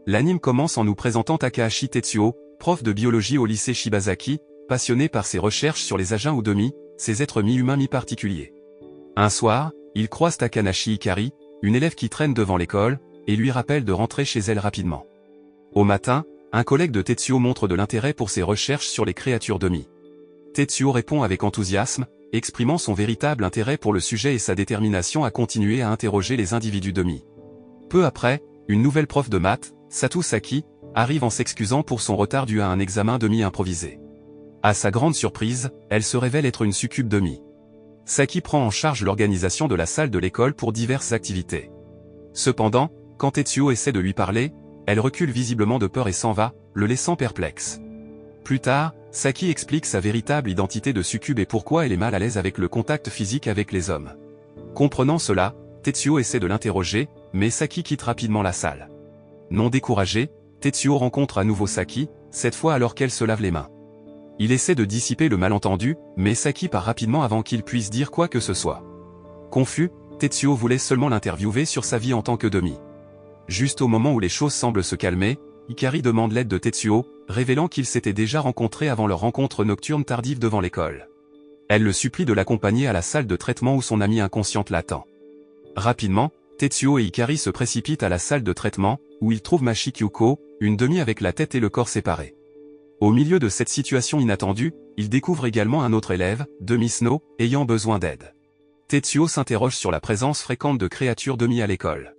l'anime commence en nous présentant Takahashi Tetsuo, prof de biologie au lycée Shibazaki, passionné par ses recherches sur les agents Odomi, ces êtres mi-humains mi-particuliers. Un soir, il croise Takanashi Hikari, une élève qui traîne devant l'école, et lui rappelle de rentrer chez elle rapidement. Au matin, un collègue de Tetsuo montre de l'intérêt pour ses recherches sur les créatures Domi. Tetsuo répond avec enthousiasme, exprimant son véritable intérêt pour le sujet et sa détermination à continuer à interroger les individus Domi. Peu après, une nouvelle prof de maths, Satu Saki, arrive en s'excusant pour son retard dû à un examen Domi improvisé. À sa grande surprise, elle se révèle être une succube Domi. Saki prend en charge l'organisation de la salle de l'école pour diverses activités. Cependant, quand Tetsuo essaie de lui parler, elle recule visiblement de peur et s'en va, le laissant perplexe. Plus tard, Saki explique sa véritable identité de succube et pourquoi elle est mal à l'aise avec le contact physique avec les hommes. Comprenant cela, Tetsuo essaie de l'interroger, mais Saki quitte rapidement la salle. Non découragé, Tetsuo rencontre à nouveau Saki, cette fois alors qu'elle se lave les mains. Il essaie de dissiper le malentendu, mais Saki part rapidement avant qu'il puisse dire quoi que ce soit. Confus, Tetsuo voulait seulement l'interviewer sur sa vie en tant que Domi. Juste au moment où les choses semblent se calmer, Hikari demande l'aide de Tetsuo, révélant qu'ils s'étaient déjà rencontrés avant leur rencontre nocturne tardive devant l'école. Elle le supplie de l'accompagner à la salle de traitement où son amie inconsciente l'attend. Rapidement, Tetsuo et Hikari se précipitent à la salle de traitement, où ils trouvent Machi Kyuko, une Domi avec la tête et le corps séparés. Au milieu de cette situation inattendue, ils découvrent également un autre élève, Domi Snow, ayant besoin d'aide. Tetsuo s'interroge sur la présence fréquente de créatures Domi à l'école.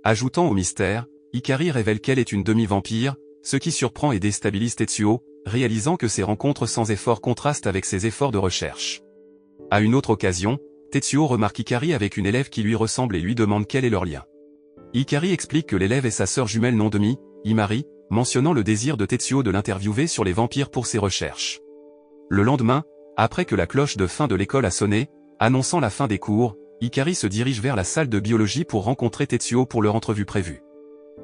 Ajoutant au mystère, Hikari révèle qu'elle est une demi-vampire, ce qui surprend et déstabilise Tetsuo, réalisant que ses rencontres sans effort contrastent avec ses efforts de recherche. À une autre occasion, Tetsuo remarque Hikari avec une élève qui lui ressemble et lui demande quel est leur lien. Hikari explique que l'élève est sa sœur jumelle non Domi, Himari, mentionnant le désir de Tetsuo de l'interviewer sur les vampires pour ses recherches. Le lendemain, après que la cloche de fin de l'école a sonné, annonçant la fin des cours, Hikari se dirige vers la salle de biologie pour rencontrer Tetsuo pour leur entrevue prévue.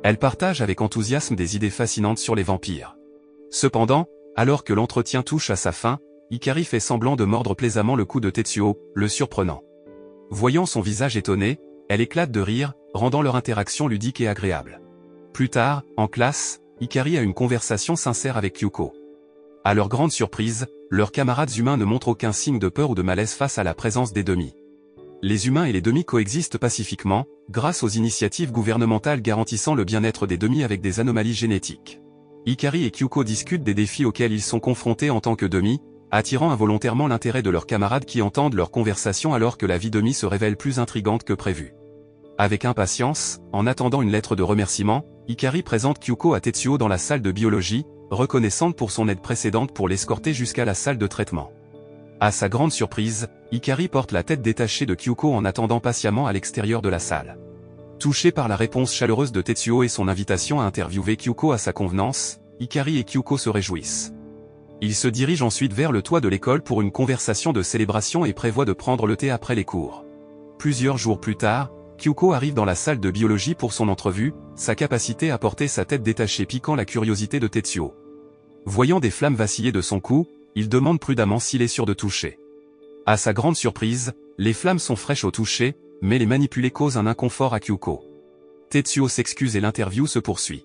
Elle partage avec enthousiasme des idées fascinantes sur les vampires. Cependant, alors que l'entretien touche à sa fin, Hikari fait semblant de mordre plaisamment le cou de Tetsuo, le surprenant. Voyant son visage étonné, elle éclate de rire, rendant leur interaction ludique et agréable. Plus tard, en classe, Hikari a une conversation sincère avec Kyuko. À leur grande surprise, leurs camarades humains ne montrent aucun signe de peur ou de malaise face à la présence des Domi. Les humains et les Domi coexistent pacifiquement, grâce aux initiatives gouvernementales garantissant le bien-être des Domi avec des anomalies génétiques. Hikari et Kyuko discutent des défis auxquels ils sont confrontés en tant que Domi, attirant involontairement l'intérêt de leurs camarades qui entendent leur conversation alors que la vie Domi se révèle plus intrigante que prévu. Avec impatience, en attendant une lettre de remerciement, Hikari présente Kyuko à Tetsuo dans la salle de biologie, reconnaissante pour son aide précédente pour l'escorter jusqu'à la salle de traitement. À sa grande surprise, Hikari porte la tête détachée de Kyuko en attendant patiemment à l'extérieur de la salle. Touché par la réponse chaleureuse de Tetsuo et son invitation à interviewer Kyuko à sa convenance, Hikari et Kyuko se réjouissent. Ils se dirigent ensuite vers le toit de l'école pour une conversation de célébration et prévoient de prendre le thé après les cours. Plusieurs jours plus tard, Kyuko arrive dans la salle de biologie pour son entrevue, sa capacité à porter sa tête détachée piquant la curiosité de Tetsuo. Voyant des flammes vaciller de son cou, il demande prudemment s'il est sûr de toucher. À sa grande surprise, les flammes sont fraîches au toucher, mais les manipuler cause un inconfort à Kyuko. Tetsuo s'excuse et l'interview se poursuit.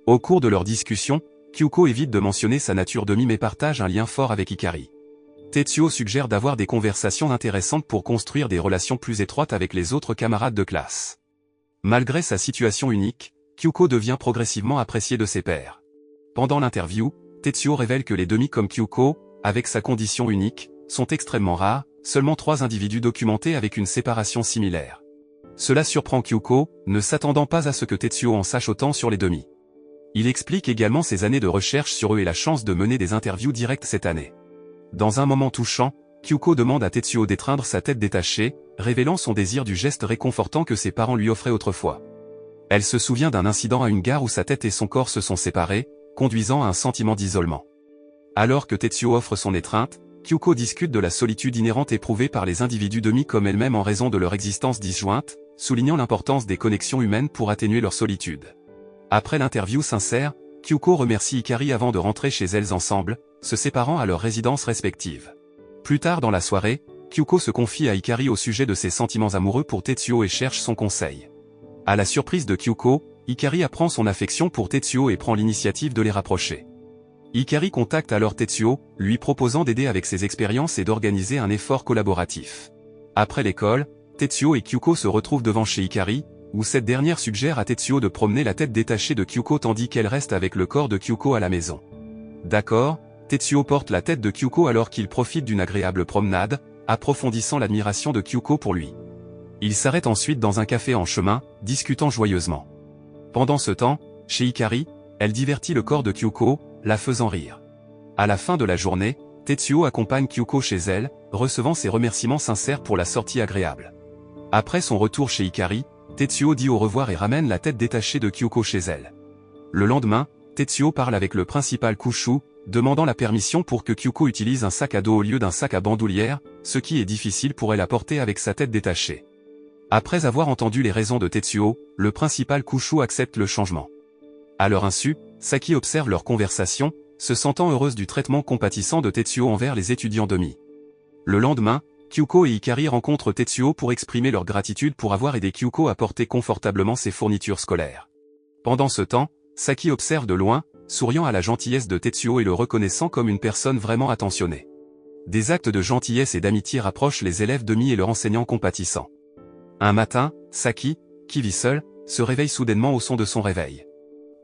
Au cours de leur discussion, Kyuko évite de mentionner sa nature Domi mais partage un lien fort avec Hikari. Tetsuo suggère d'avoir des conversations intéressantes pour construire des relations plus étroites avec les autres camarades de classe. Malgré sa situation unique, Kyuko devient progressivement apprécié de ses pairs. Pendant l'interview, Tetsuo révèle que les Domi comme Kyuko, avec sa condition unique, sont extrêmement rares, seulement 3 individus documentés avec une séparation similaire. Cela surprend Kyuko, ne s'attendant pas à ce que Tetsuo en sache autant sur les Domi. Il explique également ses années de recherche sur eux et la chance de mener des interviews directes cette année. Dans un moment touchant, Kyuko demande à Tetsuo d'étreindre sa tête détachée, révélant son désir du geste réconfortant que ses parents lui offraient autrefois. Elle se souvient d'un incident à une gare où sa tête et son corps se sont séparés, conduisant à un sentiment d'isolement. Alors que Tetsuo offre son étreinte, Kyuko discute de la solitude inhérente éprouvée par les individus Domi comme elles-mêmes en raison de leur existence disjointe, soulignant l'importance des connexions humaines pour atténuer leur solitude. Après l'interview sincère, Kyuko remercie Hikari avant de rentrer chez elles ensemble, se séparant à leurs résidences respectives. Plus tard dans la soirée, Kyuko se confie à Hikari au sujet de ses sentiments amoureux pour Tetsuo et cherche son conseil. À la surprise de Kyuko, Hikari apprend son affection pour Tetsuo et prend l'initiative de les rapprocher. Hikari contacte alors Tetsuo, lui proposant d'aider avec ses expériences et d'organiser un effort collaboratif. Après l'école, Tetsuo et Kyuko se retrouvent devant chez Hikari, où cette dernière suggère à Tetsuo de promener la tête détachée de Kyuko tandis qu'elle reste avec le corps de Kyuko à la maison. D'accord, Tetsuo porte la tête de Kyuko alors qu'il profite d'une agréable promenade, approfondissant l'admiration de Kyuko pour lui. Ils s'arrêtent ensuite dans un café en chemin, discutant joyeusement. Pendant ce temps, chez Hikari, elle divertit le corps de Kyuko, la faisant rire. À la fin de la journée, Tetsuo accompagne Kyuko chez elle, recevant ses remerciements sincères pour la sortie agréable. Après son retour chez Hikari, Tetsuo dit au revoir et ramène la tête détachée de Kyuko chez elle. Le lendemain, Tetsuo parle avec le principal Kushu, demandant la permission pour que Kyuko utilise un sac à dos au lieu d'un sac à bandoulière, ce qui est difficile pour elle à porter avec sa tête détachée. Après avoir entendu les raisons de Tetsuo, le principal Kushu accepte le changement. À leur insu, Saki observe leur conversation, se sentant heureuse du traitement compatissant de Tetsuo envers les étudiants d'Omi. Le lendemain, Kyuko et Hikari rencontrent Tetsuo pour exprimer leur gratitude pour avoir aidé Kyuko à porter confortablement ses fournitures scolaires. Pendant ce temps, Saki observe de loin, souriant à la gentillesse de Tetsuo et le reconnaissant comme une personne vraiment attentionnée. Des actes de gentillesse et d'amitié rapprochent les élèves d'Omi et leur enseignant compatissant. Un matin, Saki, qui vit seule, se réveille soudainement au son de son réveil.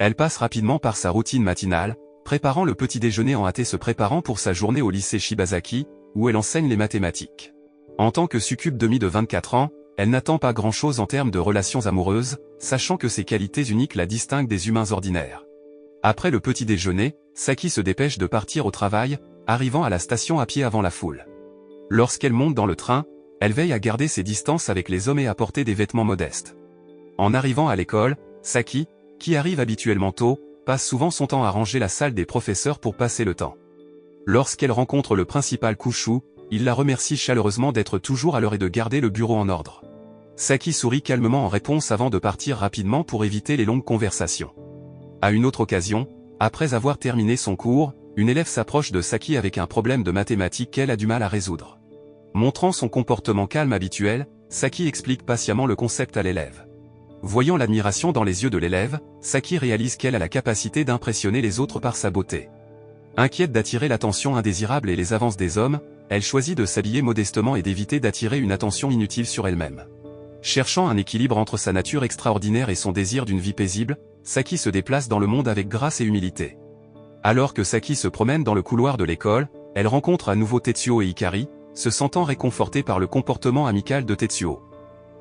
Elle passe rapidement par sa routine matinale, préparant le petit déjeuner en hâte et se préparant pour sa journée au lycée Shibazaki, où elle enseigne les mathématiques. En tant que succube d'Omi de 24 ans, elle n'attend pas grand-chose en termes de relations amoureuses, sachant que ses qualités uniques la distinguent des humains ordinaires. Après le petit déjeuner, Saki se dépêche de partir au travail, arrivant à la station à pied avant la foule. Lorsqu'elle monte dans le train, elle veille à garder ses distances avec les hommes et à porter des vêtements modestes. En arrivant à l'école, Saki, qui arrive habituellement tôt, passe souvent son temps à ranger la salle des professeurs pour passer le temps. Lorsqu'elle rencontre le principal Kushu, il la remercie chaleureusement d'être toujours à l'heure et de garder le bureau en ordre. Saki sourit calmement en réponse avant de partir rapidement pour éviter les longues conversations. À une autre occasion, après avoir terminé son cours, une élève s'approche de Saki avec un problème de mathématiques qu'elle a du mal à résoudre. Montrant son comportement calme habituel, Saki explique patiemment le concept à l'élève. Voyant l'admiration dans les yeux de l'élève, Saki réalise qu'elle a la capacité d'impressionner les autres par sa beauté. Inquiète d'attirer l'attention indésirable et les avances des hommes, elle choisit de s'habiller modestement et d'éviter d'attirer une attention inutile sur elle-même. Cherchant un équilibre entre sa nature extraordinaire et son désir d'une vie paisible, Saki se déplace dans le monde avec grâce et humilité. Alors que Saki se promène dans le couloir de l'école, elle rencontre à nouveau Tetsuo et Hikari, se sentant réconfortée par le comportement amical de Tetsuo.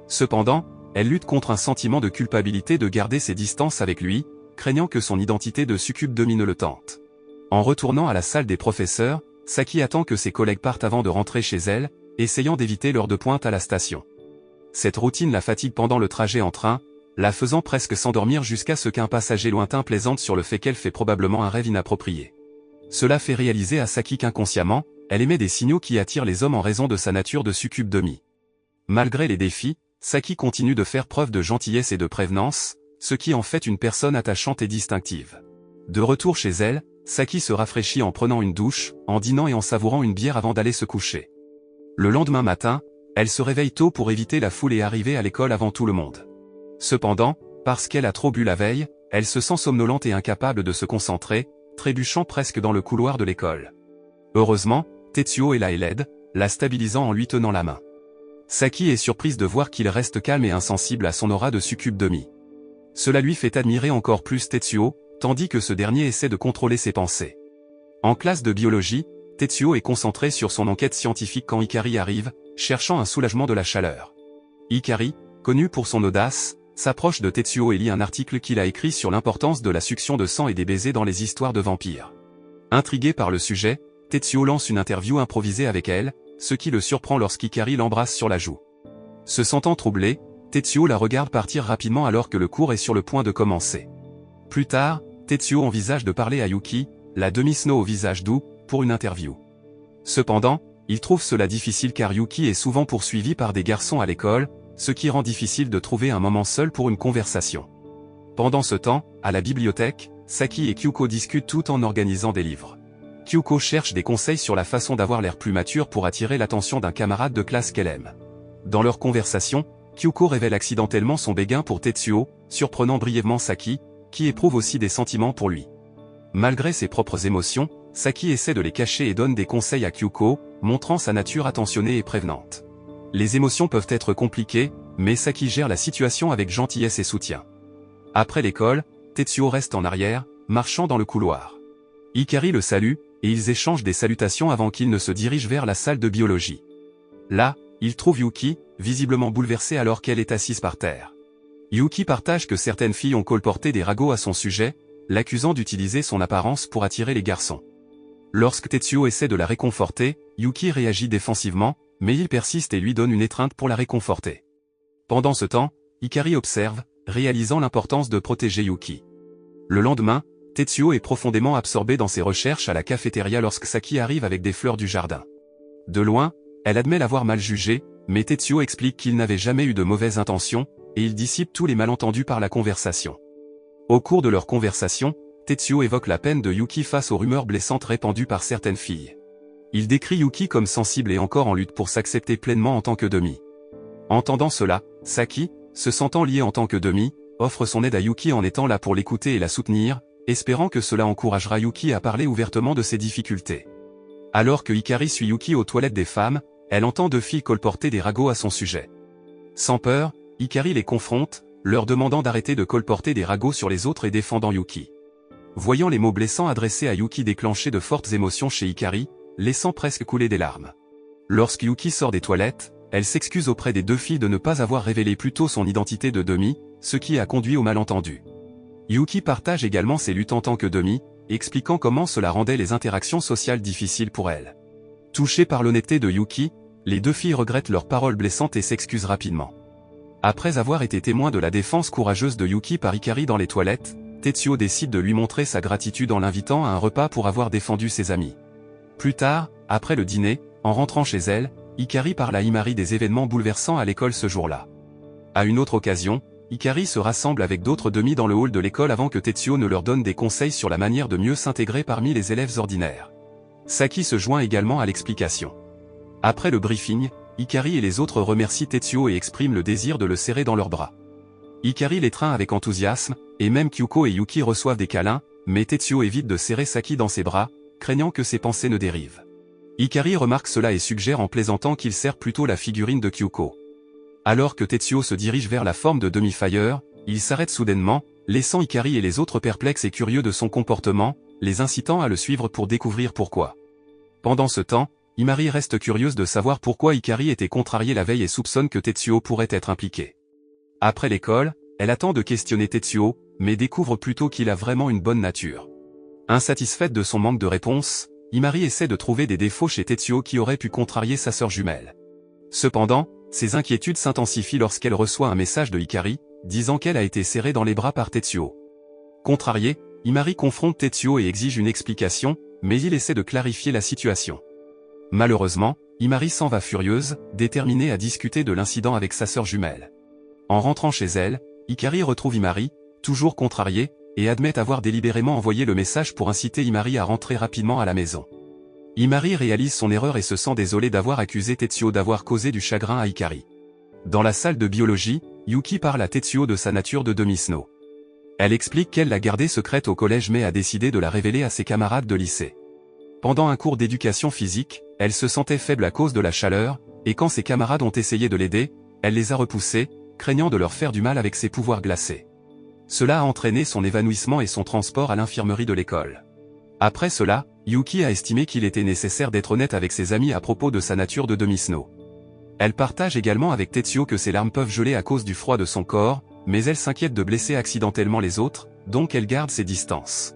Cependant, elle lutte contre un sentiment de culpabilité de garder ses distances avec lui, craignant que son identité de succube d'Omi ne le tente. En retournant à la salle des professeurs, Saki attend que ses collègues partent avant de rentrer chez elle, essayant d'éviter l'heure de pointe à la station. Cette routine la fatigue pendant le trajet en train, la faisant presque s'endormir jusqu'à ce qu'un passager lointain plaisante sur le fait qu'elle fait probablement un rêve inapproprié. Cela fait réaliser à Saki qu'inconsciemment, elle émet des signaux qui attirent les hommes en raison de sa nature de succube d'Omi. Malgré les défis, Saki continue de faire preuve de gentillesse et de prévenance, ce qui en fait une personne attachante et distinctive. De retour chez elle, Saki se rafraîchit en prenant une douche, en dînant et en savourant une bière avant d'aller se coucher. Le lendemain matin, elle se réveille tôt pour éviter la foule et arriver à l'école avant tout le monde. Cependant, parce qu'elle a trop bu la veille, elle se sent somnolente et incapable de se concentrer, trébuchant presque dans le couloir de l'école. Heureusement, Tetsuo est là et l'aide, la stabilisant en lui tenant la main. Saki est surprise de voir qu'il reste calme et insensible à son aura de succube d'Omi. Cela lui fait admirer encore plus Tetsuo, tandis que ce dernier essaie de contrôler ses pensées. En classe de biologie, Tetsuo est concentré sur son enquête scientifique quand Hikari arrive, cherchant un soulagement de la chaleur. Hikari, connu pour son audace, s'approche de Tetsuo et lit un article qu'il a écrit sur l'importance de la succion de sang et des baisers dans les histoires de vampires. Intrigué par le sujet, Tetsuo lance une interview improvisée avec elle, ce qui le surprend lorsqu'Hikari l'embrasse sur la joue. Se sentant troublé, Tetsuo la regarde partir rapidement alors que le cours est sur le point de commencer. Plus tard, Tetsuo envisage de parler à Yuki, la demi-snow au visage doux, pour une interview. Cependant, il trouve cela difficile car Yuki est souvent poursuivi par des garçons à l'école, ce qui rend difficile de trouver un moment seul pour une conversation. Pendant ce temps, à la bibliothèque, Saki et Kyuko discutent tout en organisant des livres. Kyuko cherche des conseils sur la façon d'avoir l'air plus mature pour attirer l'attention d'un camarade de classe qu'elle aime. Dans leur conversation, Kyuko révèle accidentellement son béguin pour Tetsuo, surprenant brièvement Saki, qui éprouve aussi des sentiments pour lui. Malgré ses propres émotions, Saki essaie de les cacher et donne des conseils à Kyuko, montrant sa nature attentionnée et prévenante. Les émotions peuvent être compliquées, mais Saki gère la situation avec gentillesse et soutien. Après l'école, Tetsuo reste en arrière, marchant dans le couloir. Hikari le salue, et ils échangent des salutations avant qu'il ne se dirige vers la salle de biologie. Là, il trouve Yuki, visiblement bouleversée alors qu'elle est assise par terre. Yuki partage que certaines filles ont colporté des ragots à son sujet, l'accusant d'utiliser son apparence pour attirer les garçons. Lorsque Tetsuo essaie de la réconforter, Yuki réagit défensivement, mais il persiste et lui donne une étreinte pour la réconforter. Pendant ce temps, Hikari observe, réalisant l'importance de protéger Yuki. Le lendemain, Tetsuo est profondément absorbé dans ses recherches à la cafétéria lorsque Saki arrive avec des fleurs du jardin. De loin, elle admet l'avoir mal jugé, mais Tetsuo explique qu'il n'avait jamais eu de mauvaises intentions, et il dissipe tous les malentendus par la conversation. Au cours de leur conversation, Tetsuo évoque la peine de Yuki face aux rumeurs blessantes répandues par certaines filles. Il décrit Yuki comme sensible et encore en lutte pour s'accepter pleinement en tant que demi. Entendant cela, Saki, se sentant lié en tant que demi, offre son aide à Yuki en étant là pour l'écouter et la soutenir, espérant que cela encouragera Yuki à parler ouvertement de ses difficultés. Alors que Hikari suit Yuki aux toilettes des femmes, elle entend deux filles colporter des ragots à son sujet. Sans peur, Hikari les confronte, leur demandant d'arrêter de colporter des ragots sur les autres et défendant Yuki. Voyant les mots blessants adressés à Yuki déclencher de fortes émotions chez Hikari, laissant presque couler des larmes. Lorsque Yuki sort des toilettes, elle s'excuse auprès des deux filles de ne pas avoir révélé plus tôt son identité de demi, ce qui a conduit au malentendu. Yuki partage également ses luttes en tant que demi, expliquant comment cela rendait les interactions sociales difficiles pour elle. Touchées par l'honnêteté de Yuki, les deux filles regrettent leurs paroles blessantes et s'excusent rapidement. Après avoir été témoin de la défense courageuse de Yuki par Hikari dans les toilettes, Tetsuo décide de lui montrer sa gratitude en l'invitant à un repas pour avoir défendu ses amis. Plus tard, après le dîner, en rentrant chez elle, Hikari parle à Imari des événements bouleversants à l'école ce jour-là. À une autre occasion, Hikari se rassemble avec d'autres demi dans le hall de l'école avant que Tetsuo ne leur donne des conseils sur la manière de mieux s'intégrer parmi les élèves ordinaires. Saki se joint également à l'explication. Après le briefing, Hikari et les autres remercient Tetsuo et expriment le désir de le serrer dans leurs bras. Hikari l'étreint avec enthousiasme, et même Kyuko et Yuki reçoivent des câlins, mais Tetsuo évite de serrer Saki dans ses bras, craignant que ses pensées ne dérivent. Hikari remarque cela et suggère en plaisantant qu'il sert plutôt la figurine de Kyuko. Alors que Tetsuo se dirige vers la forme de demi-fire, il s'arrête soudainement, laissant Hikari et les autres perplexes et curieux de son comportement, les incitant à le suivre pour découvrir pourquoi. Pendant ce temps, Imari reste curieuse de savoir pourquoi Hikari était contrariée la veille et soupçonne que Tetsuo pourrait être impliqué. Après l'école, elle attend de questionner Tetsuo, mais découvre plutôt qu'il a vraiment une bonne nature. Insatisfaite de son manque de réponse, Imari essaie de trouver des défauts chez Tetsuo qui auraient pu contrarier sa sœur jumelle. Cependant, ses inquiétudes s'intensifient lorsqu'elle reçoit un message de Hikari, disant qu'elle a été serrée dans les bras par Tetsuo. Contrariée, Imari confronte Tetsuo et exige une explication, mais il essaie de clarifier la situation. Malheureusement, Imari s'en va furieuse, déterminée à discuter de l'incident avec sa sœur jumelle. En rentrant chez elle, Hikari retrouve Imari, toujours contrariée, et admet avoir délibérément envoyé le message pour inciter Imari à rentrer rapidement à la maison. Imari réalise son erreur et se sent désolé d'avoir accusé Tetsuo d'avoir causé du chagrin à Hikari. Dans la salle de biologie, Yuki parle à Tetsuo de sa nature de demi-snow. Elle explique qu'elle l'a gardée secrète au collège mais a décidé de la révéler à ses camarades de lycée. Pendant un cours d'éducation physique, elle se sentait faible à cause de la chaleur, et quand ses camarades ont essayé de l'aider, elle les a repoussés, craignant de leur faire du mal avec ses pouvoirs glacés. Cela a entraîné son évanouissement et son transport à l'infirmerie de l'école. Après cela, Yuki a estimé qu'il était nécessaire d'être honnête avec ses amis à propos de sa nature de demi-snow. Elle partage également avec Tetsuo que ses larmes peuvent geler à cause du froid de son corps, mais elle s'inquiète de blesser accidentellement les autres, donc elle garde ses distances.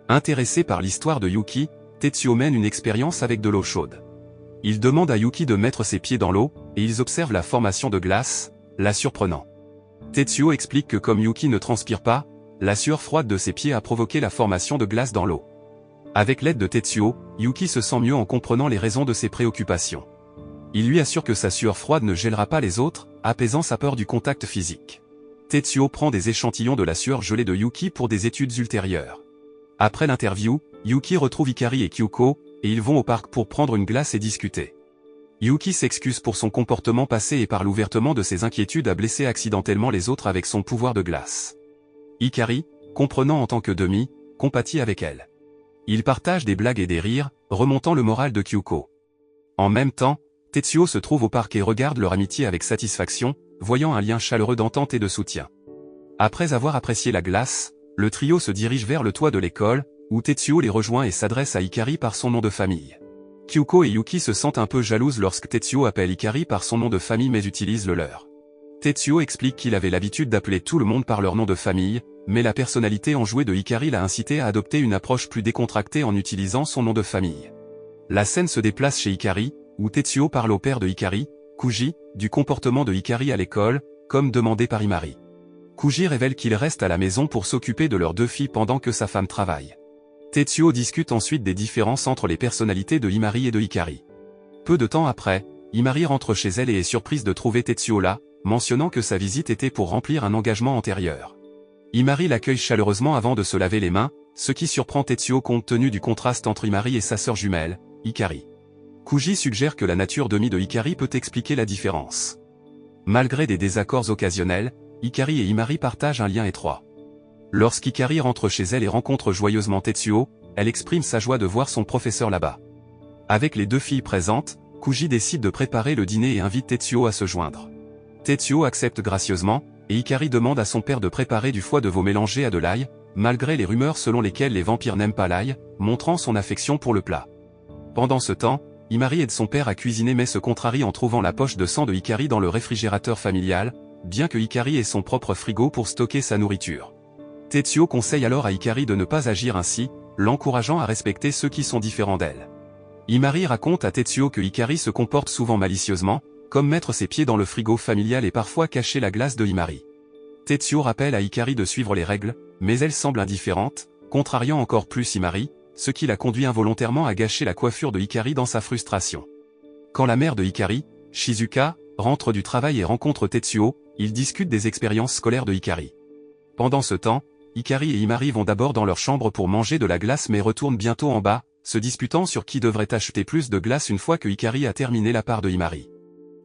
Intéressé par l'histoire de Yuki, Tetsuo mène une expérience avec de l'eau chaude. Il demande à Yuki de mettre ses pieds dans l'eau, et ils observent la formation de glace, la surprenant. Tetsuo explique que comme Yuki ne transpire pas, la sueur froide de ses pieds a provoqué la formation de glace dans l'eau. Avec l'aide de Tetsuo, Yuki se sent mieux en comprenant les raisons de ses préoccupations. Il lui assure que sa sueur froide ne gèlera pas les autres, apaisant sa peur du contact physique. Tetsuo prend des échantillons de la sueur gelée de Yuki pour des études ultérieures. Après l'interview, Yuki retrouve Hikari et Kyuko, et ils vont au parc pour prendre une glace et discuter. Yuki s'excuse pour son comportement passé et parle ouvertement de ses inquiétudes à blesser accidentellement les autres avec son pouvoir de glace. Hikari, comprenant en tant que demi, compatit avec elle. Ils partagent des blagues et des rires, remontant le moral de Kyuko. En même temps, Tetsuo se trouve au parc et regarde leur amitié avec satisfaction, voyant un lien chaleureux d'entente et de soutien. Après avoir apprécié la glace, le trio se dirige vers le toit de l'école, où Tetsuo les rejoint et s'adresse à Hikari par son nom de famille. Kyuko et Yuki se sentent un peu jalouses lorsque Tetsuo appelle Hikari par son nom de famille mais utilise le leur. Tetsuo explique qu'il avait l'habitude d'appeler tout le monde par leur nom de famille, mais la personnalité enjouée de Hikari l'a incité à adopter une approche plus décontractée en utilisant son nom de famille. La scène se déplace chez Hikari, où Tetsuo parle au père de Hikari, Kuji, du comportement de Hikari à l'école, comme demandé par Imari. Kuji révèle qu'il reste à la maison pour s'occuper de leurs deux filles pendant que sa femme travaille. Tetsuo discute ensuite des différences entre les personnalités de Imari et de Hikari. Peu de temps après, Imari rentre chez elle et est surprise de trouver Tetsuo là, mentionnant que sa visite était pour remplir un engagement antérieur. Imari l'accueille chaleureusement avant de se laver les mains, ce qui surprend Tetsuo compte tenu du contraste entre Imari et sa sœur jumelle, Hikari. Kuji suggère que la nature demi de Hikari peut expliquer la différence. Malgré des désaccords occasionnels, Hikari et Imari partagent un lien étroit. Lorsqu'Hikari rentre chez elle et rencontre joyeusement Tetsuo, elle exprime sa joie de voir son professeur là-bas. Avec les deux filles présentes, Kuji décide de préparer le dîner et invite Tetsuo à se joindre. Tetsuo accepte gracieusement, et Hikari demande à son père de préparer du foie de veau mélangé à de l'ail, malgré les rumeurs selon lesquelles les vampires n'aiment pas l'ail, montrant son affection pour le plat. Pendant ce temps, Imari aide son père à cuisiner mais se contrarie en trouvant la poche de sang de Hikari dans le réfrigérateur familial, bien que Hikari ait son propre frigo pour stocker sa nourriture. Tetsuo conseille alors à Hikari de ne pas agir ainsi, l'encourageant à respecter ceux qui sont différents d'elle. Imari raconte à Tetsuo que Hikari se comporte souvent malicieusement, comme mettre ses pieds dans le frigo familial et parfois cacher la glace de Imari. Tetsuo rappelle à Hikari de suivre les règles, mais elle semble indifférente, contrariant encore plus Imari, ce qui la conduit involontairement à gâcher la coiffure de Hikari dans sa frustration. Quand la mère de Hikari, Shizuka, rentre du travail et rencontre Tetsuo, ils discutent des expériences scolaires de Hikari. Pendant ce temps, Hikari et Imari vont d'abord dans leur chambre pour manger de la glace mais retournent bientôt en bas, se disputant sur qui devrait acheter plus de glace une fois que Hikari a terminé la part de Imari.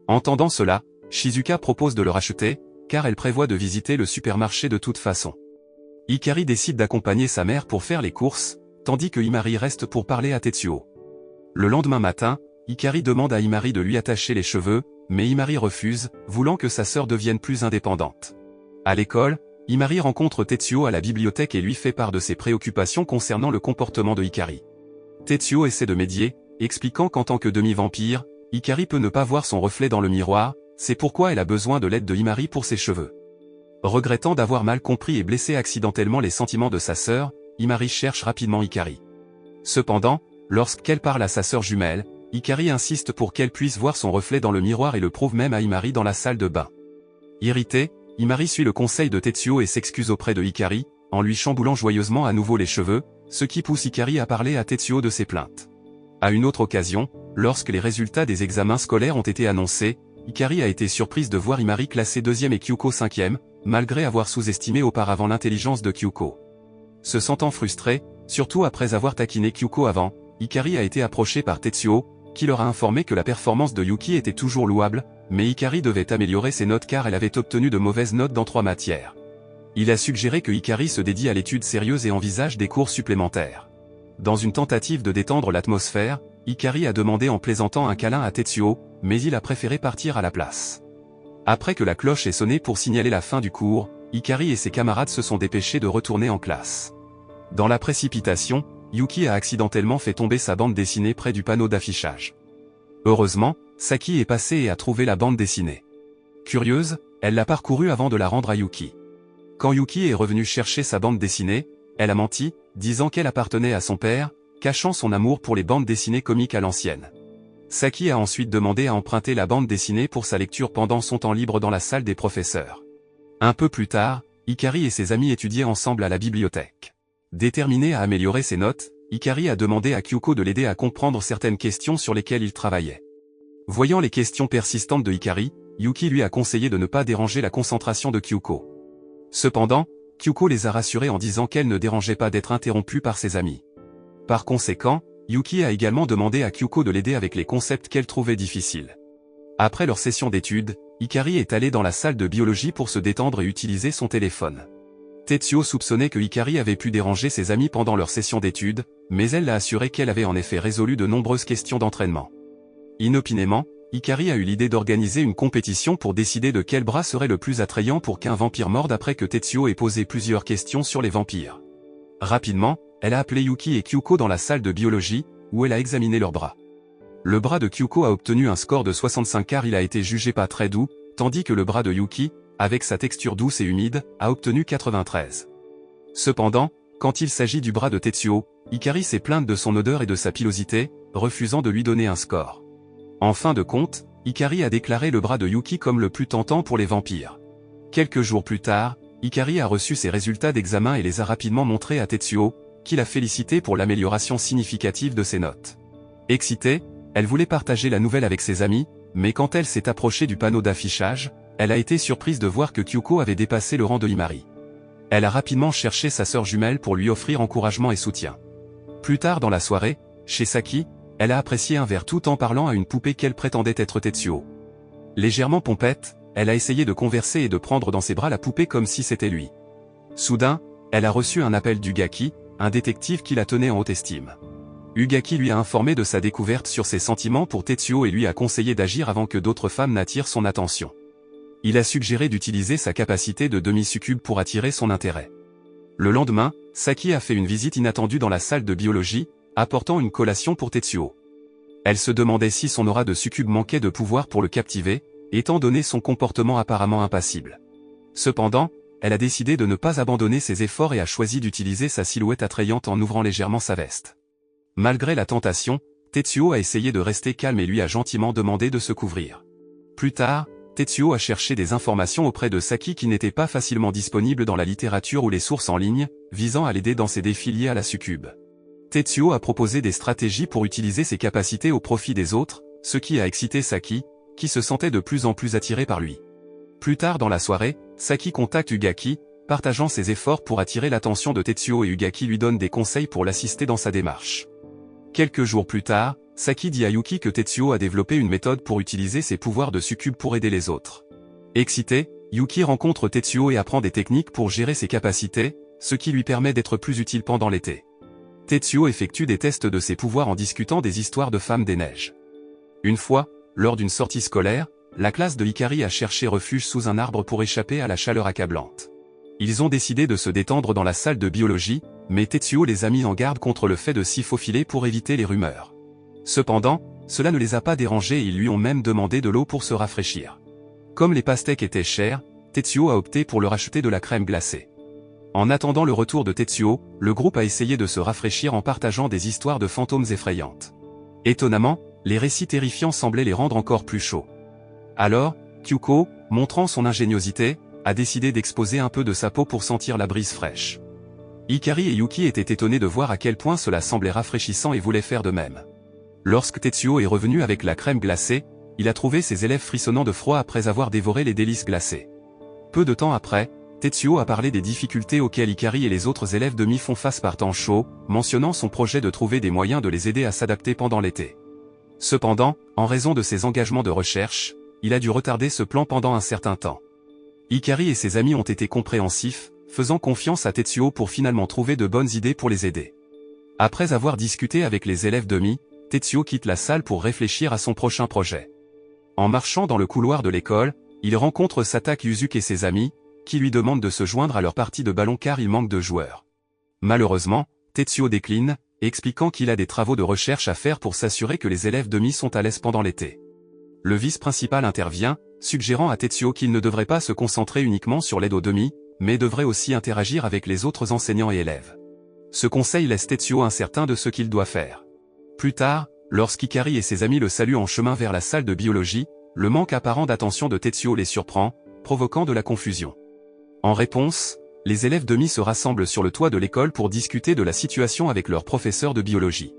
Entendant cela, Shizuka propose de le racheter, car elle prévoit de visiter le supermarché de toute façon. Hikari décide d'accompagner sa mère pour faire les courses, tandis que Imari reste pour parler à Tetsuo. Le lendemain matin, Hikari demande à Imari de lui attacher les cheveux, mais Imari refuse, voulant que sa sœur devienne plus indépendante. À l'école, Imari rencontre Tetsuo à la bibliothèque et lui fait part de ses préoccupations concernant le comportement de Hikari. Tetsuo essaie de médier, expliquant qu'en tant que demi-vampire, Hikari peut ne pas voir son reflet dans le miroir, c'est pourquoi elle a besoin de l'aide de Imari pour ses cheveux. Regrettant d'avoir mal compris et blessé accidentellement les sentiments de sa sœur, Imari cherche rapidement Hikari. Cependant, lorsqu'elle parle à sa sœur jumelle, Hikari insiste pour qu'elle puisse voir son reflet dans le miroir et le prouve même à Imari dans la salle de bain. Irrité, Imari suit le conseil de Tetsuo et s'excuse auprès de Hikari, en lui chamboulant joyeusement à nouveau les cheveux, ce qui pousse Hikari à parler à Tetsuo de ses plaintes. À une autre occasion, lorsque les résultats des examens scolaires ont été annoncés, Hikari a été surprise de voir Imari classé 2e et Kyuko 5e, malgré avoir sous-estimé auparavant l'intelligence de Kyuko. Se sentant frustré, surtout après avoir taquiné Kyuko avant, Hikari a été approché par Tetsuo, qui leur a informé que la performance de Yuki était toujours louable, mais Hikari devait améliorer ses notes car elle avait obtenu de mauvaises notes dans 3 matières. Il a suggéré que Hikari se dédie à l'étude sérieuse et envisage des cours supplémentaires. Dans une tentative de détendre l'atmosphère, Hikari a demandé en plaisantant un câlin à Tetsuo, mais il a préféré partir à la place. Après que la cloche ait sonné pour signaler la fin du cours, Hikari et ses camarades se sont dépêchés de retourner en classe. Dans la précipitation, Yuki a accidentellement fait tomber sa bande dessinée près du panneau d'affichage. Heureusement, Saki est passée et a trouvé la bande dessinée. Curieuse, elle l'a parcourue avant de la rendre à Yuki. Quand Yuki est revenue chercher sa bande dessinée, elle a menti, disant qu'elle appartenait à son père, cachant son amour pour les bandes dessinées comiques à l'ancienne. Saki a ensuite demandé à emprunter la bande dessinée pour sa lecture pendant son temps libre dans la salle des professeurs. Un peu plus tard, Hikari et ses amis étudiaient ensemble à la bibliothèque. Déterminé à améliorer ses notes, Hikari a demandé à Kyuko de l'aider à comprendre certaines questions sur lesquelles il travaillait. Voyant les questions persistantes de Hikari, Yuki lui a conseillé de ne pas déranger la concentration de Kyuko. Cependant, Kyuko les a rassurés en disant qu'elle ne dérangeait pas d'être interrompue par ses amis. Par conséquent, Yuki a également demandé à Kyuko de l'aider avec les concepts qu'elle trouvait difficiles. Après leur session d'études, Hikari est allé dans la salle de biologie pour se détendre et utiliser son téléphone. Tetsuo soupçonnait que Hikari avait pu déranger ses amis pendant leur session d'études, mais elle l'a assuré qu'elle avait en effet résolu de nombreuses questions d'entraînement. Inopinément, Hikari a eu l'idée d'organiser une compétition pour décider de quel bras serait le plus attrayant pour qu'un vampire morde après que Tetsuo ait posé plusieurs questions sur les vampires. Rapidement, elle a appelé Yuki et Kyuko dans la salle de biologie, où elle a examiné leurs bras. Le bras de Kyuko a obtenu un score de 65 car il a été jugé pas très doux, tandis que le bras de Yuki, avec sa texture douce et humide, a obtenu 93. Cependant, quand il s'agit du bras de Tetsuo, Hikari s'est plainte de son odeur et de sa pilosité, refusant de lui donner un score. En fin de compte, Hikari a déclaré le bras de Yuki comme le plus tentant pour les vampires. Quelques jours plus tard, Hikari a reçu ses résultats d'examen et les a rapidement montrés à Tetsuo, qui l'a félicité pour l'amélioration significative de ses notes. Excitée, elle voulait partager la nouvelle avec ses amis, mais quand elle s'est approchée du panneau d'affichage, elle a été surprise de voir que Kyuko avait dépassé le rang de Himari. Elle a rapidement cherché sa sœur jumelle pour lui offrir encouragement et soutien. Plus tard dans la soirée, chez Saki, elle a apprécié un verre tout en parlant à une poupée qu'elle prétendait être Tetsuo. Légèrement pompette, elle a essayé de converser et de prendre dans ses bras la poupée comme si c'était lui. Soudain, elle a reçu un appel d'Ugaki, un détective qui la tenait en haute estime. Ugaki lui a informé de sa découverte sur ses sentiments pour Tetsuo et lui a conseillé d'agir avant que d'autres femmes n'attirent son attention. Il a suggéré d'utiliser sa capacité de demi-succube pour attirer son intérêt. Le lendemain, Saki a fait une visite inattendue dans la salle de biologie, apportant une collation pour Tetsuo. Elle se demandait si son aura de succube manquait de pouvoir pour le captiver, étant donné son comportement apparemment impassible. Cependant, elle a décidé de ne pas abandonner ses efforts et a choisi d'utiliser sa silhouette attrayante en ouvrant légèrement sa veste. Malgré la tentation, Tetsuo a essayé de rester calme et lui a gentiment demandé de se couvrir. Plus tard, Tetsuo a cherché des informations auprès de Saki qui n'étaient pas facilement disponibles dans la littérature ou les sources en ligne, visant à l'aider dans ses défis liés à la succube. Tetsuo a proposé des stratégies pour utiliser ses capacités au profit des autres, ce qui a excité Saki, qui se sentait de plus en plus attiré par lui. Plus tard dans la soirée, Saki contacte Ugaki, partageant ses efforts pour attirer l'attention de Tetsuo et Ugaki lui donne des conseils pour l'assister dans sa démarche. Quelques jours plus tard, Saki dit à Yuki que Tetsuo a développé une méthode pour utiliser ses pouvoirs de succube pour aider les autres. Excité, Yuki rencontre Tetsuo et apprend des techniques pour gérer ses capacités, ce qui lui permet d'être plus utile pendant l'été. Tetsuo effectue des tests de ses pouvoirs en discutant des histoires de femmes des neiges. Une fois, lors d'une sortie scolaire, la classe de Hikari a cherché refuge sous un arbre pour échapper à la chaleur accablante. Ils ont décidé de se détendre dans la salle de biologie, mais Tetsuo les a mis en garde contre le fait de s'y faufiler pour éviter les rumeurs. Cependant, cela ne les a pas dérangés et ils lui ont même demandé de l'eau pour se rafraîchir. Comme les pastèques étaient chers, Tetsuo a opté pour leur acheter de la crème glacée. En attendant le retour de Tetsuo, le groupe a essayé de se rafraîchir en partageant des histoires de fantômes effrayantes. Étonnamment, les récits terrifiants semblaient les rendre encore plus chauds. Alors, Kyuko, montrant son ingéniosité, a décidé d'exposer un peu de sa peau pour sentir la brise fraîche. Hikari et Yuki étaient étonnés de voir à quel point cela semblait rafraîchissant et voulaient faire de même. Lorsque Tetsuo est revenu avec la crème glacée, il a trouvé ses élèves frissonnant de froid après avoir dévoré les délices glacées. Peu de temps après, Tetsuo a parlé des difficultés auxquelles Hikari et les autres élèves de Mi font face par temps chaud, mentionnant son projet de trouver des moyens de les aider à s'adapter pendant l'été. Cependant, en raison de ses engagements de recherche, il a dû retarder ce plan pendant un certain temps. Hikari et ses amis ont été compréhensifs, faisant confiance à Tetsuo pour finalement trouver de bonnes idées pour les aider. Après avoir discuté avec les élèves de Mi, Tetsuo quitte la salle pour réfléchir à son prochain projet. En marchant dans le couloir de l'école, il rencontre Satake Yuzuki et ses amis, qui lui demandent de se joindre à leur partie de ballon car il manque de joueurs. Malheureusement, Tetsuo décline, expliquant qu'il a des travaux de recherche à faire pour s'assurer que les élèves de Mi sont à l'aise pendant l'été. Le vice-principal intervient, suggérant à Tetsuo qu'il ne devrait pas se concentrer uniquement sur l'aide aux demi, mais devrait aussi interagir avec les autres enseignants et élèves. Ce conseil laisse Tetsuo incertain de ce qu'il doit faire. Plus tard, lorsqu'Hikari et ses amis le saluent en chemin vers la salle de biologie, le manque apparent d'attention de Tetsuo les surprend, provoquant de la confusion. En réponse, les élèves de Mi se rassemblent sur le toit de l'école pour discuter de la situation avec leur professeur de biologie.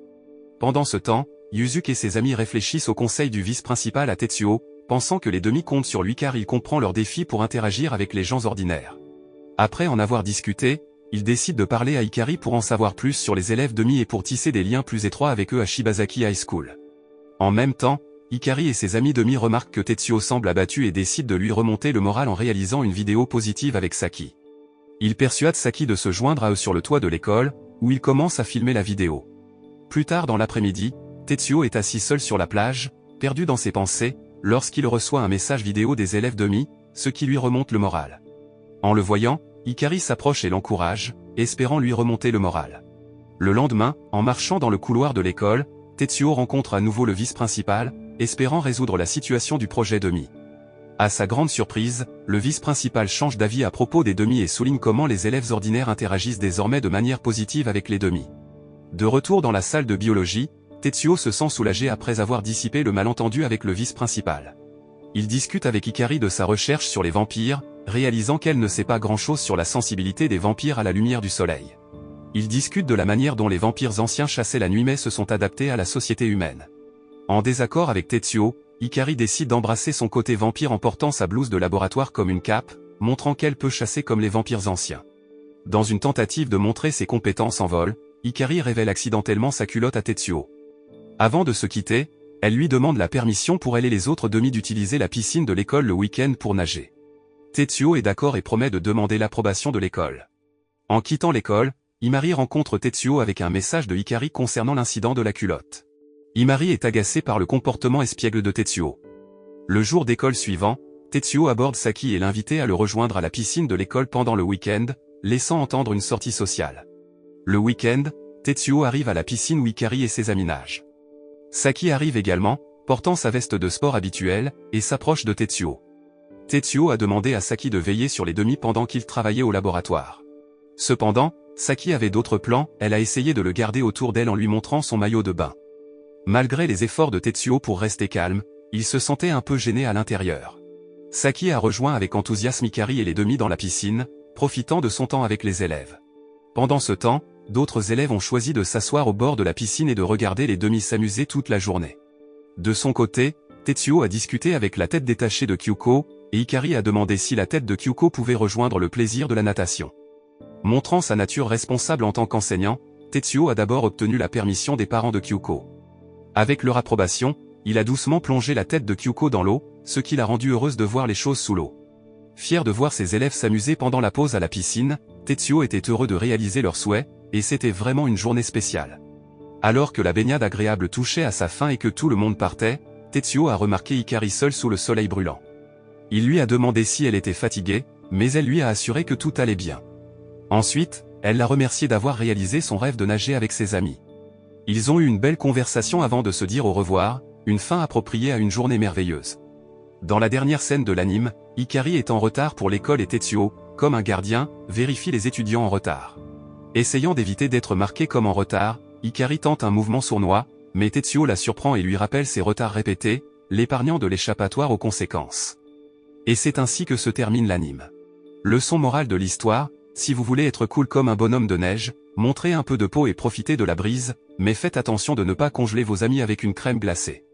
Pendant ce temps, Yuzuki et ses amis réfléchissent au conseil du vice-principal à Tetsuo, pensant que les demi comptent sur lui car il comprend leurs défis pour interagir avec les gens ordinaires. Après en avoir discuté, il décide de parler à Hikari pour en savoir plus sur les élèves de Mi et pour tisser des liens plus étroits avec eux à Shibazaki High School. En même temps, Hikari et ses amis de Mi remarquent que Tetsuo semble abattu et décident de lui remonter le moral en réalisant une vidéo positive avec Saki. Il persuade Saki de se joindre à eux sur le toit de l'école, où il commence à filmer la vidéo. Plus tard dans l'après-midi, Tetsuo est assis seul sur la plage, perdu dans ses pensées, lorsqu'il reçoit un message vidéo des élèves de Mi, ce qui lui remonte le moral. En le voyant, Hikari s'approche et l'encourage, espérant lui remonter le moral. Le lendemain, en marchant dans le couloir de l'école, Tetsuo rencontre à nouveau le vice-principal, espérant résoudre la situation du projet de Mi. À sa grande surprise, le vice-principal change d'avis à propos des demi et souligne comment les élèves ordinaires interagissent désormais de manière positive avec les demi. De retour dans la salle de biologie, Tetsuo se sent soulagé après avoir dissipé le malentendu avec le vice-principal. Il discute avec Hikari de sa recherche sur les vampires, réalisant qu'elle ne sait pas grand-chose sur la sensibilité des vampires à la lumière du soleil. Ils discutent de la manière dont les vampires anciens chassaient la nuit mais se sont adaptés à la société humaine. En désaccord avec Tetsuo, Hikari décide d'embrasser son côté vampire en portant sa blouse de laboratoire comme une cape, montrant qu'elle peut chasser comme les vampires anciens. Dans une tentative de montrer ses compétences en vol, Hikari révèle accidentellement sa culotte à Tetsuo. Avant de se quitter, elle lui demande la permission pour elle et les autres demi d'utiliser la piscine de l'école le week-end pour nager. Tetsuo est d'accord et promet de demander l'approbation de l'école. En quittant l'école, Himari rencontre Tetsuo avec un message de Hikari concernant l'incident de la culotte. Himari est agacé par le comportement espiègle de Tetsuo. Le jour d'école suivant, Tetsuo aborde Saki et l'invite à le rejoindre à la piscine de l'école pendant le week-end, laissant entendre une sortie sociale. Le week-end, Tetsuo arrive à la piscine où Hikari et ses amis nagent. Saki arrive également, portant sa veste de sport habituelle, et s'approche de Tetsuo. Tetsuo a demandé à Saki de veiller sur les demi pendant qu'il travaillait au laboratoire. Cependant, Saki avait d'autres plans, elle a essayé de le garder autour d'elle en lui montrant son maillot de bain. Malgré les efforts de Tetsuo pour rester calme, il se sentait un peu gêné à l'intérieur. Saki a rejoint avec enthousiasme Hikari et les demi dans la piscine, profitant de son temps avec les élèves. Pendant ce temps, d'autres élèves ont choisi de s'asseoir au bord de la piscine et de regarder les demi s'amuser toute la journée. De son côté, Tetsuo a discuté avec la tête détachée de Kyuko, et Hikari a demandé si la tête de Kyuko pouvait rejoindre le plaisir de la natation. Montrant sa nature responsable en tant qu'enseignant, Tetsuo a d'abord obtenu la permission des parents de Kyuko. Avec leur approbation, il a doucement plongé la tête de Kyuko dans l'eau, ce qui l'a rendue heureuse de voir les choses sous l'eau. Fier de voir ses élèves s'amuser pendant la pause à la piscine, Tetsuo était heureux de réaliser leurs souhaits, et c'était vraiment une journée spéciale. Alors que la baignade agréable touchait à sa fin et que tout le monde partait, Tetsuo a remarqué Hikari seule sous le soleil brûlant. Il lui a demandé si elle était fatiguée, mais elle lui a assuré que tout allait bien. Ensuite, elle l'a remercié d'avoir réalisé son rêve de nager avec ses amis. Ils ont eu une belle conversation avant de se dire au revoir, une fin appropriée à une journée merveilleuse. Dans la dernière scène de l'anime, Hikari est en retard pour l'école et Tetsuo, comme un gardien, vérifie les étudiants en retard. Essayant d'éviter d'être marqué comme en retard, Hikari tente un mouvement sournois, mais Tetsuo la surprend et lui rappelle ses retards répétés, l'épargnant de l'échappatoire aux conséquences. Et c'est ainsi que se termine l'anime. Leçon morale de l'histoire, si vous voulez être cool comme un bonhomme de neige, montrez un peu de peau et profitez de la brise, mais faites attention de ne pas congeler vos amis avec une crème glacée.